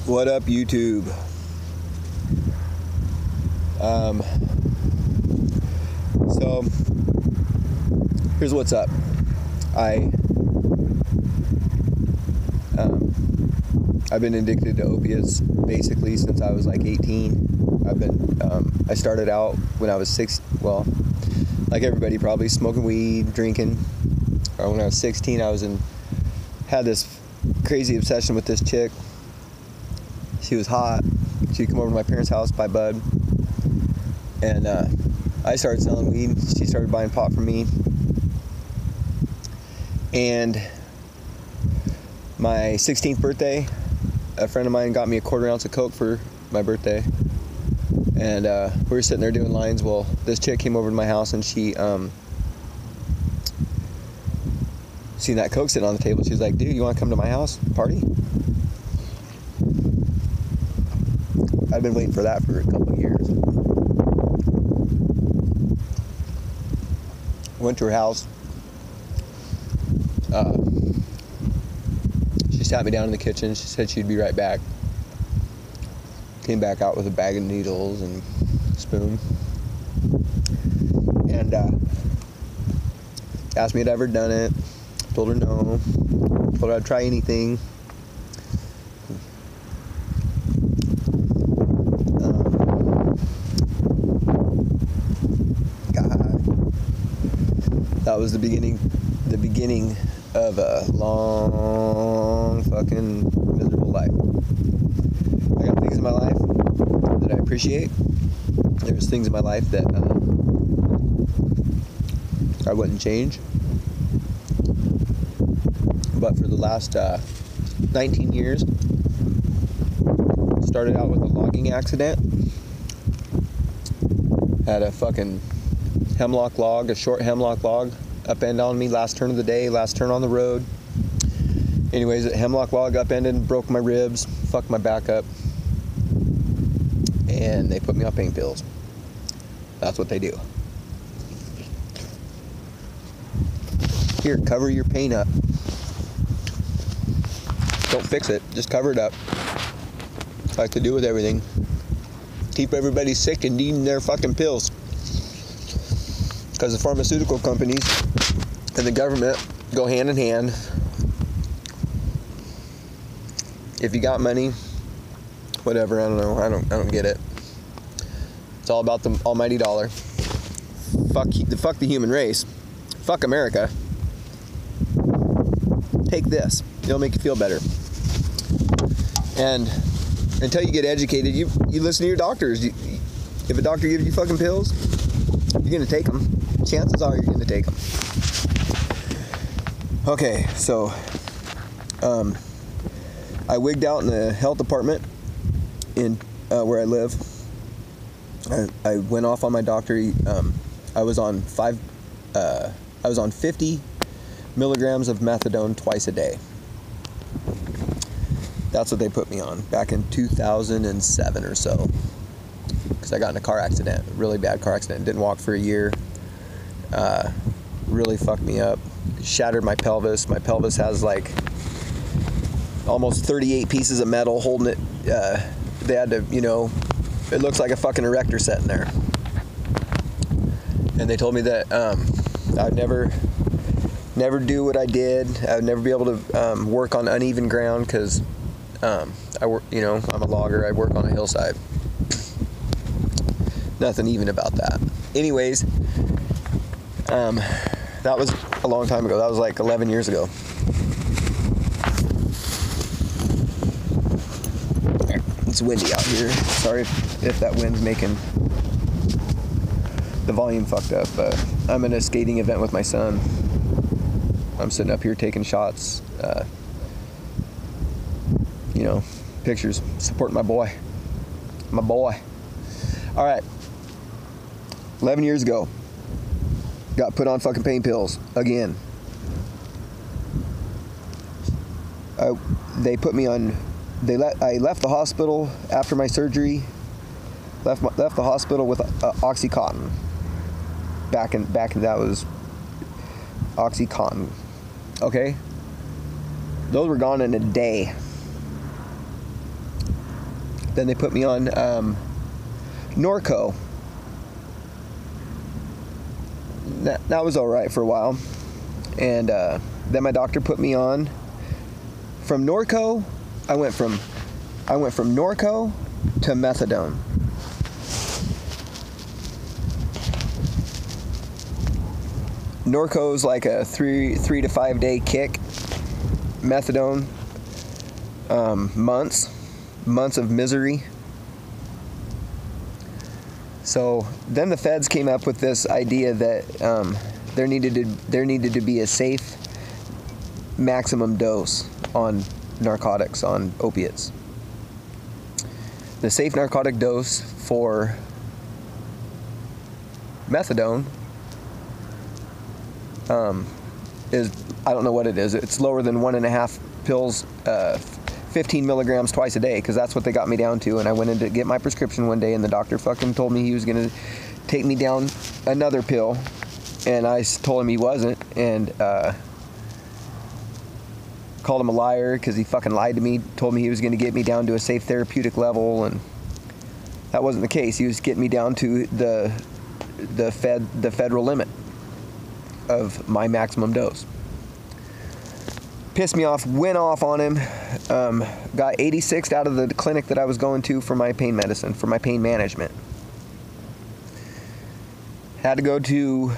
What up, YouTube? So here's what's up. I've been addicted to opiates basically since I was like 18. I started out when I was 6. Well, like everybody probably, smoking weed, drinking. When I was 16, had this crazy obsession with this chick. She was hot. She'd come over to my parents' house, buy bud, and I started selling weed. She started buying pot from me, and my 16th birthday, a friend of mine got me a 1/4 ounce of coke for my birthday, and we were sitting there doing lines. Well, this chick came over to my house, and she seen that coke sitting on the table. She was like, "Dude, you want to come to my house party?" I've been waiting for that for a couple of years. Went to her house. She sat me down in the kitchen. She said she'd be right back. Came back out with a bag of needles and a spoon. And asked me if I'd ever done it. Told her no. Told her I'd try anything. That was the beginning of a long fucking miserable life. I got things in my life that I appreciate. There's things in my life that I wouldn't change. But for the last 19 years, started out with a logging accident. Had a fucking hemlock log, a short hemlock log, upend on me last turn of the day, last turn on the road. Anyways, the hemlock log upended and broke my ribs, fucked my back up, and they put me on pain pills. That's what they do. Here, cover your pain up. Don't fix it, just cover it up. Like to do with everything. Keep everybody sick and needing their fucking pills. Because the pharmaceutical companies and the government go hand in hand. If you got money, whatever, I don't know, I don't get it. It's all about the almighty dollar. Fuck the human race. Fuck America. Take this. It'll make you feel better. And until you get educated, you listen to your doctors. If a doctor gives you fucking pills, you're gonna take them. Chances are you're gonna take them. Okay, so I wigged out in the health department in where I live. I went off on my doctor. I was on 50 milligrams of methadone twice a day. That's what they put me on back in 2007 or so. Because I got in a car accident, a really bad car accident. Didn't walk for a year. Really fucked me up. Shattered my pelvis. My pelvis has like almost 38 pieces of metal holding it. They had to, it looks like a fucking erector set in there. And they told me that I'd never do what I did. I would never be able to work on uneven ground because I work, I'm a logger. I work on a hillside. Nothing even about that. Anyways, that was a long time ago. That was like 11 years ago. It's windy out here. Sorry if that wind's making the volume fucked up, but I'm in a skating event with my son. I'm sitting up here taking shots, pictures, supporting my boy. All right. 11 years ago, got put on fucking pain pills again. They put me on. I left the hospital after my surgery. Left the hospital with OxyContin. Back in that was OxyContin. Okay, those were gone in a day. Then they put me on Norco. That was all right for a while. And then my doctor put me on from Norco. I went from Norco to methadone. Norco's like a 3 to 5 day kick. Methadone, months of misery. So then the feds came up with this idea that there needed to be a safe maximum dose on narcotics, on opiates. The safe narcotic dose for methadone is, I don't know what it is. It's lower than 1.5 pills, 15 milligrams twice a day, because that's what they got me down to. And I went in to get my prescription one day, and the doctor fucking told me he was going to take me down another pill, and I told him he wasn't, and called him a liar because he fucking lied to me, told me he was going to get me down to a safe therapeutic level, and that wasn't the case. He was getting me down to the federal limit of my maximum dose. Pissed me off, went off on him, got 86'd out of the clinic that I was going to for my pain medicine, for my pain management. Had to go to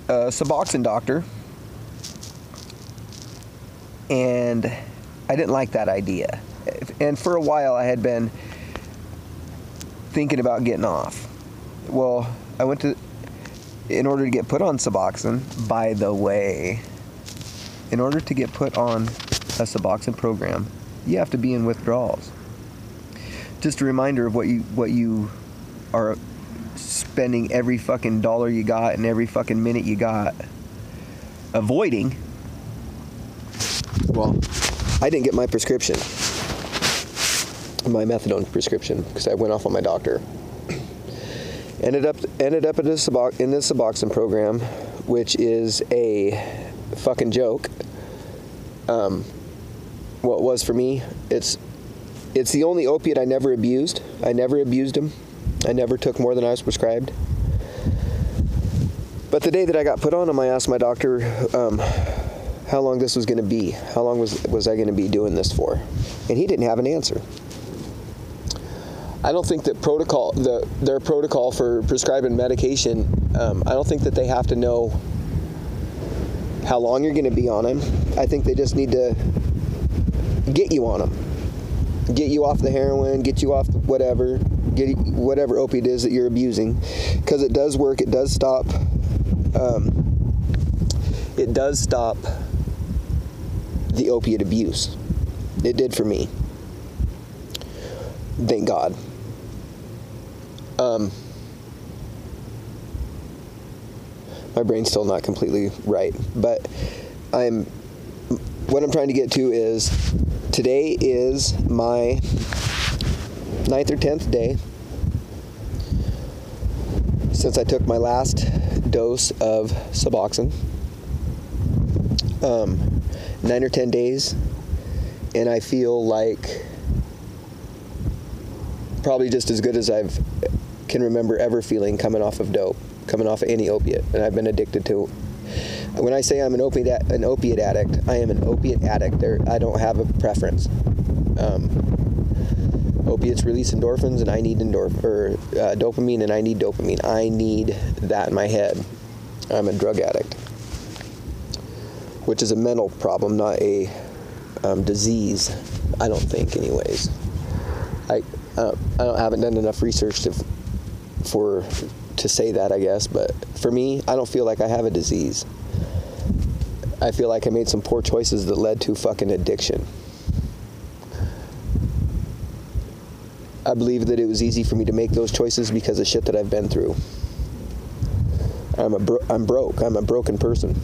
a Suboxone doctor, and I didn't like that idea. And for a while I had been thinking about getting off. Well, I went to, in order to get put on Suboxone, by the way, in order to get put on a Suboxone program, you have to be in withdrawals. Just a reminder of what you are spending every fucking dollar you got and every fucking minute you got avoiding. Well, I didn't get my prescription, my methadone prescription, because I went off on my doctor. Ended up in this Suboxone program, which is a fucking joke. What it was for me, it's the only opiate I never abused. I never abused them. I never took more than I was prescribed. But the day that I got put on them, I asked my doctor how long this was going to be. How long was I going to be doing this for? And he didn't have an answer. I don't think that their protocol for prescribing medication, I don't think that they have to know how long you're going to be on them. I think they just need to get you on them. Get you off the heroin, get you off whatever, get whatever opiate it is that you're abusing. Because it does work, it does stop the opiate abuse. It did for me. Thank God. My brain's still not completely right, but what I'm trying to get to is, today is my 9th or 10th day since I took my last dose of Suboxone. 9 or 10 days, and I feel like probably just as good as I can remember ever feeling coming off of dope, coming off of any opiate. And I've been addicted to, when I say I'm an opiate addict, I am an opiate addict. I don't have a preference. Opiates release endorphins, and I need dopamine, and I need dopamine. I need that in my head. I'm a drug addict, which is a mental problem, not a disease. I don't think, anyways. I haven't done enough research to say that, I guess, but for me, I don't feel like I have a disease. I feel like I made some poor choices that led to fucking addiction. I believe that it was easy for me to make those choices because of shit that I've been through. I'm broke. I'm a broken person.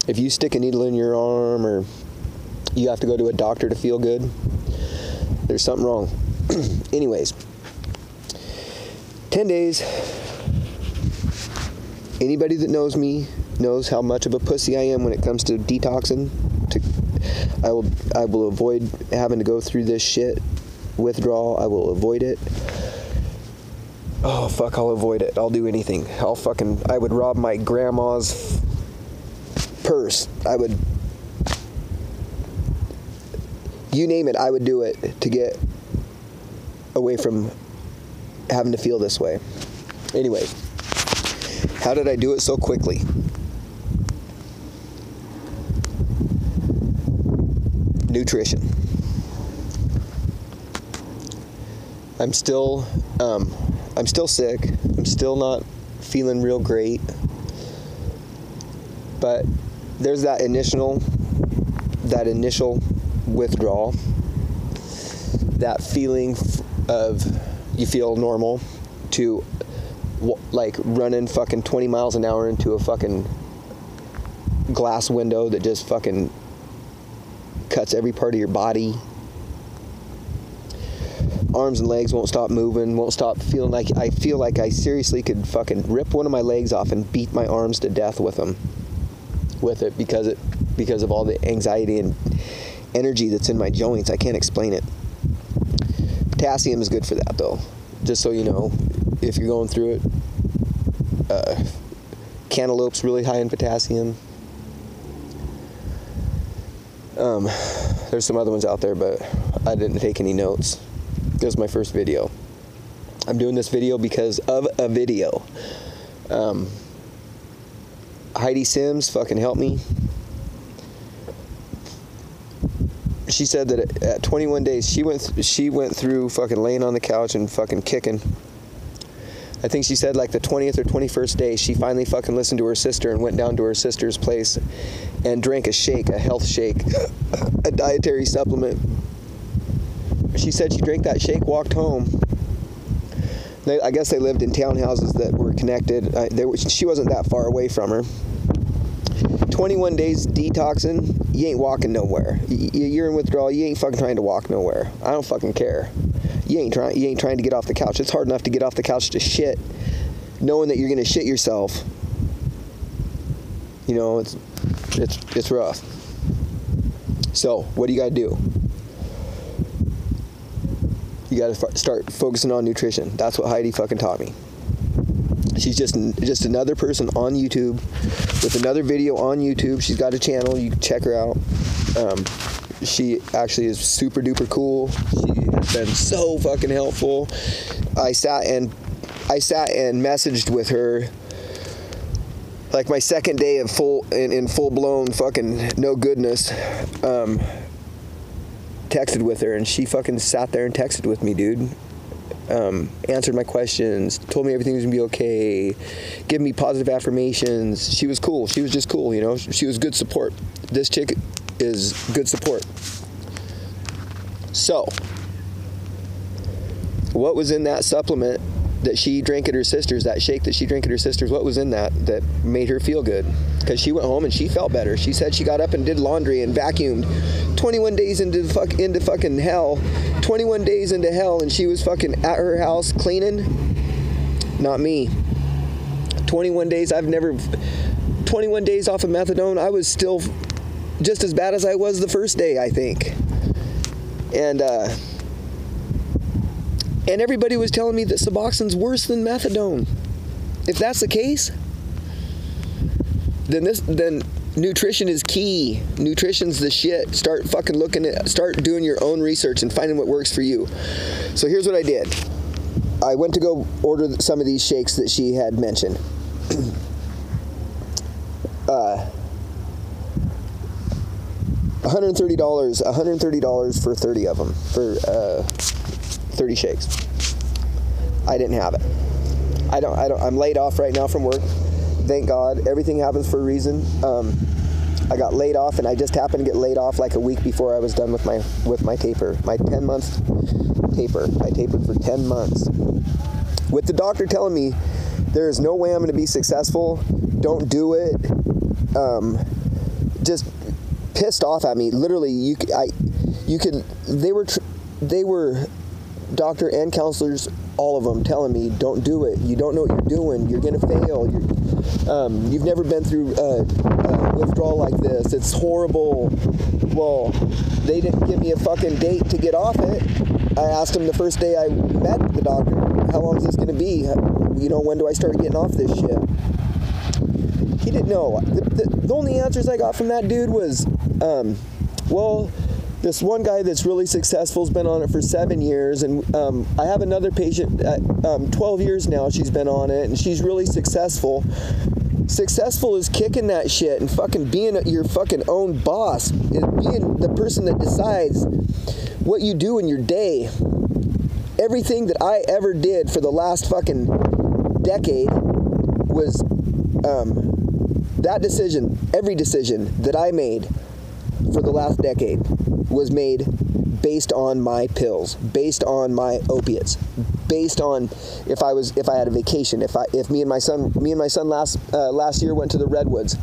If you stick a needle in your arm, or you have to go to a doctor to feel good, there's something wrong. Anyways, 10 days. Anybody that knows me knows how much of a pussy I am when it comes to detoxing, I will avoid having to go through this shit. Withdrawal, I will avoid it. Oh, fuck, I'll avoid it. I'll do anything. I would rob my grandma's purse. You name it, I would do it to get away from having to feel this way. Anyway, how did I do it so quickly? Nutrition. I'm still sick. I'm still not feeling real great. But there's that initial withdrawal. That feeling of you feel normal to like running fucking 20 miles an hour into a fucking glass window that just fucking cuts every part of your body. Arms and legs won't stop moving, won't stop feeling like I feel like I seriously could fucking rip one of my legs off and beat my arms to death with it because of all the anxiety and energy that's in my joints. I can't explain it. Potassium is good for that though. Just so you know, if you're going through it, cantaloupe's really high in potassium. There's some other ones out there, but I didn't take any notes. It was my first video. I'm doing this video because of a video. Heidi Sims fucking helped me. She said that at 21 days, she went through fucking laying on the couch and fucking kicking. I think she said like the 20th or 21st day, she finally fucking listened to her sister and went down to her sister's place and drank a shake, a health shake, a dietary supplement. She said she drank that shake, walked home. I guess they lived in townhouses that were connected. She wasn't that far away from her. 21 days detoxing, you ain't walking nowhere. You're in withdrawal, you ain't fucking trying to walk nowhere. I don't fucking care. You ain't trying to get off the couch. It's hard enough to get off the couch to shit, knowing that you're gonna shit yourself. You know, it's rough. So, what do you gotta do? You gotta start focusing on nutrition. That's what Heidi fucking taught me. She's just another person on YouTube with another video on YouTube. She's got a channel. You can check her out. She actually is super duper cool. She has been so fucking helpful. I sat and messaged with her like my second day of in full blown fucking no goodness. Texted with her, and she fucking sat there and texted with me, dude. Answered my questions, told me everything was gonna be okay, give me positive affirmations. She was cool. She was just cool, you know. She was good support. This chick is good support. So, what was in that supplement that she drank at her sister's, that shake that she drank at her sister's, what was in that made her feel good? Because she went home and she felt better. She said she got up and did laundry and vacuumed 21 days into fucking hell. 21 days into hell, and she was fucking at her house cleaning. Not me. 21 days, 21 days off of methadone, I was still just as bad as I was the first day, I think. And everybody was telling me that Suboxone's worse than methadone. If that's the case, then nutrition is key. Nutrition's the shit. Start doing your own research and finding what works for you. So here's what I did. I went to go order some of these shakes that she had mentioned. $130 for 30 of them, for 30 shakes. I didn't have it. I'm laid off right now from work. Thank God. Everything happens for a reason. I got laid off, and I just happened to get laid off like a week before I was done with my taper, my 10-month taper. I tapered for 10 months. With the doctor telling me there is no way I'm going to be successful, don't do it. Just pissed off at me. Literally, they were doctor and counselors, all of them telling me, don't do it. You don't know what you're doing. You're going to fail. You've never been through withdrawal like this. It's horrible. Well, they didn't give me a fucking date to get off it. I asked him the first day I met the doctor, how long is this going to be? You know, when do I start getting off this shit? He didn't know. The only answers I got from that dude was, well, this one guy that's really successful has been on it for 7 years, and I have another patient at 12 years now. She's been on it, and she's really successful. Successful is kicking that shit and fucking being your fucking own boss, being the person that decides what you do in your day. Everything that I ever did for the last fucking decade was that decision. Every decision that I made for the last decade was made based on my pills, based on my opiates, based on if I had a vacation, if me and my son last year went to the Redwoods.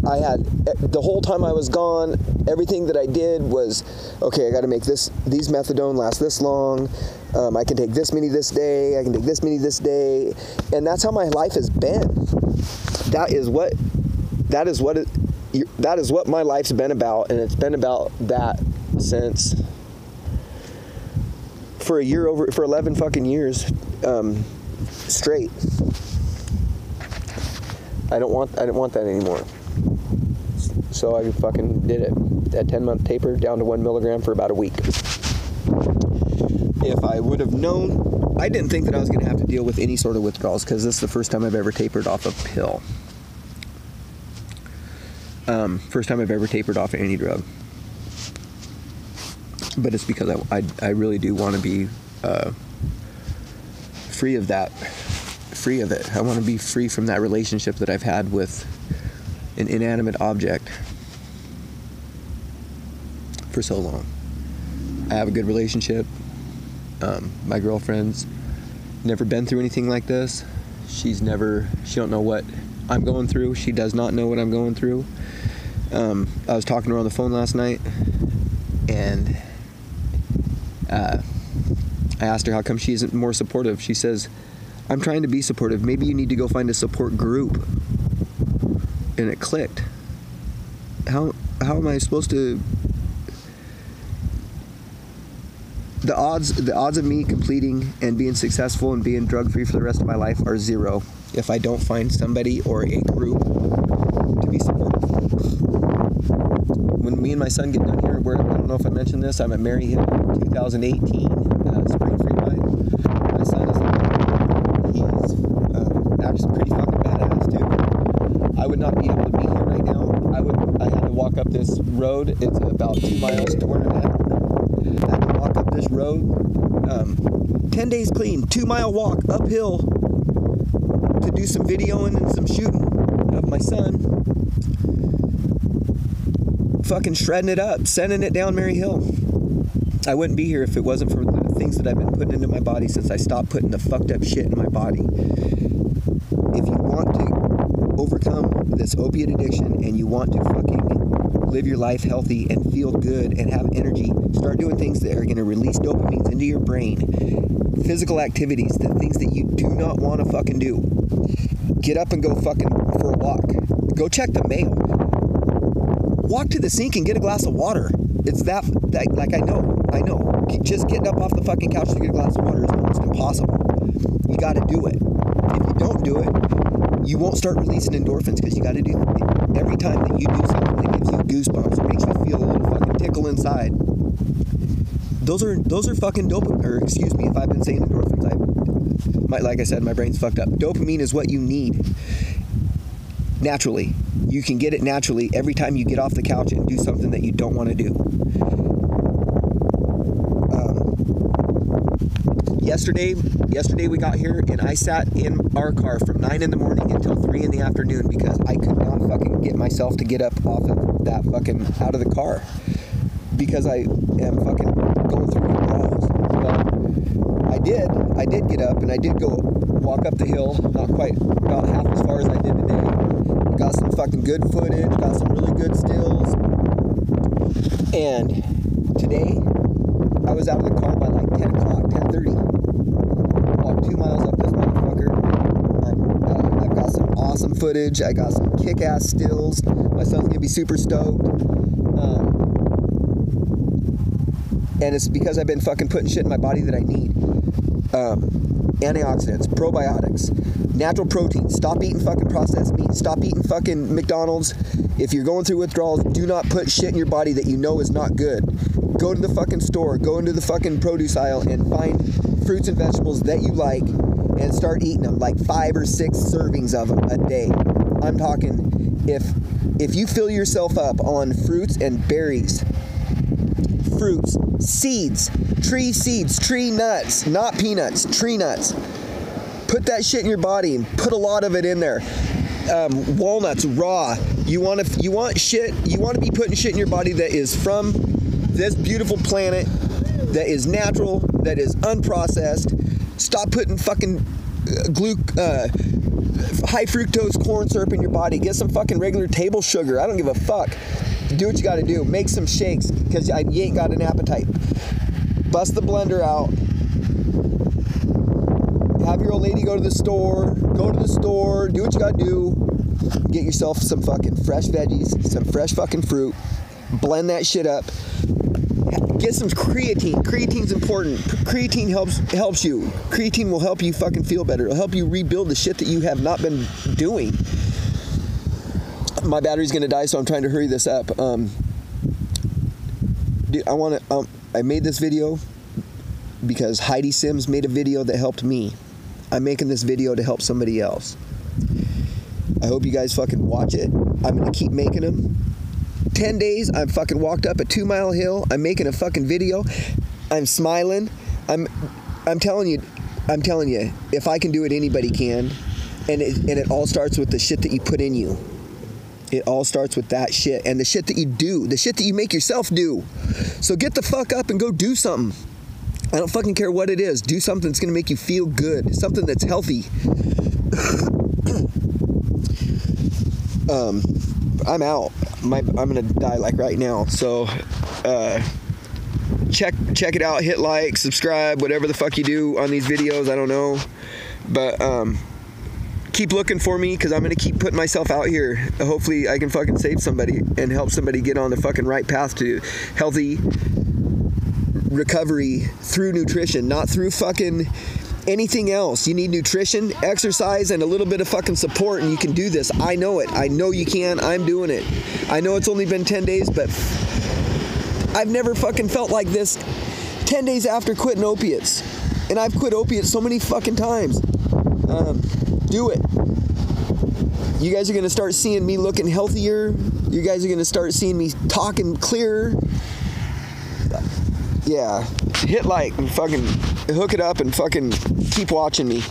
I had, the whole time I was gone, everything that I did was, okay, I got to make these methadone last this long. I can take this many this day. I can take this many this day, and that's how my life has been. That is what my life's been about, and it's been about that since for 11 fucking years straight. I didn't want that anymore. So I fucking did it. That 10-month taper down to 1 milligram for about a week. If I would have known, I didn't think that I was going to have to deal with any sort of withdrawals, because this is the first time I've ever tapered off a pill. First time I've ever tapered off any drug. But it's because I really do want to be free of that. Free of it. I want to be free from that relationship that I've had with an inanimate object for so long. I have a good relationship. My girlfriend's never been through anything like this. She don't know what I'm going through. She does not know what I'm going through. I was talking to her on the phone last night, and I asked her how come she isn't more supportive. She says, I'm trying to be supportive. Maybe you need to go find a support group. And it clicked. How am I supposed to... The odds of me completing and being successful and being drug-free for the rest of my life are 0 if I don't find somebody or a group to be supportive. When me and my son get done here, I don't know if I mentioned this, I'm at Mary Hill 2018 Spring Free Ride. My son is he's actually pretty fucking badass too. I would not be able to be here right now. I had to walk up this road. It's about 2 miles to where I'm at. I had to walk up this road, 10 days clean, 2-mile walk uphill to do some videoing and some shooting of my son. Fucking shredding it up, sending it down Mary Hill. I wouldn't be here if it wasn't for the things that I've been putting into my body since I stopped putting the fucked up shit in my body. If you want to overcome this opiate addiction and you want to fucking live your life healthy and feel good and have energy, start doing things that are going to release dopamines into your brain. Physical activities, the things that you do not want to fucking do. Get up and go fucking for a walk. Go check the mail. Walk to the sink and get a glass of water. It's that like I know. Just getting up off the fucking couch to get a glass of water is almost impossible. You got to do it. If you don't do it, you won't start releasing endorphins, because you got to do every time that you do something that gives you goosebumps or makes you feel a little fucking tickle inside. Those are fucking dopamine, or excuse me if I've been saying endorphins. Like I said, my brain's fucked up. Dopamine is what you need naturally. You can get it naturally every time you get off the couch and do something that you don't want to do. Yesterday we got here and I sat in our car from 9 in the morning until 3 in the afternoon because I could not fucking get myself to get up off of that fucking out of the car because I am fucking going through withdrawals. Well, I did get up and I did go walk up the hill, not quite, about half as far as I did today. Got some fucking good footage, got some really good stills. And today, I was out of the car by like 10 o'clock, 10:30. Walked 2 miles up this motherfucker. I've got some awesome footage. I got some kick-ass stills. My son's gonna be super stoked. And it's because I've been fucking putting shit in my body that I need. Antioxidants, probiotics, natural protein. Stop eating fucking processed meat. Stop eating fucking McDonald's. If you're going through withdrawals, do not put shit in your body that you know is not good. Go to the fucking store, go into the fucking produce aisle and find fruits and vegetables that you like and start eating them, like 5 or 6 servings of them a day. I'm talking, if you fill yourself up on fruits and berries, fruits, seeds, tree nuts, not peanuts, tree nuts. Put that shit in your body and put a lot of it in there. Walnuts, raw. You want to be putting shit in your body that is from this beautiful planet, that is natural, that is unprocessed. Stop putting fucking high fructose corn syrup in your body. Get some fucking regular table sugar. I don't give a fuck. Do what you got to do. Make some shakes because you ain't got an appetite. Bust the blender out. Have your old lady go to the store. Do what you got to do. Get yourself some fucking fresh veggies, some fresh fucking fruit. Blend that shit up. Get some creatine. Creatine's important. Creatine helps you. Creatine will help you fucking feel better. It'll help you rebuild the shit that you have not been doing. My battery's gonna die, so I'm trying to hurry this up. Dude, I made this video because Heidi Sims made a video that helped me. I'm making this video to help somebody else. I hope you guys fucking watch it. I'm gonna keep making them. 10 days, I've fucking walked up a 2-mile hill. I'm making a fucking video. I'm smiling. I'm telling you, if I can do it, anybody can. And it all starts with the shit that you put in you. It all starts with that shit. And the shit that you do. The shit that you make yourself do. So get the fuck up and go do something. I don't fucking care what it is. Do something that's going to make you feel good. Something that's healthy. I'm out. I'm going to die like right now. So check it out. Hit like, subscribe, whatever the fuck you do on these videos. I don't know. But keep looking for me because I'm going to keep putting myself out here. Hopefully I can fucking save somebody and help somebody get on the fucking right path to healthy recovery through nutrition, not through fucking anything else. You need nutrition, exercise, and a little bit of fucking support, and you can do this. I know it. I know you can. I'm doing it. I know it's only been 10 days, but I've never fucking felt like this 10 days after quitting opiates. And I've quit opiates so many fucking times. Do it. You guys are going to start seeing me looking healthier. You guys are going to start seeing me talking clearer. Yeah. Hit like and fucking hook it up and fucking keep watching me.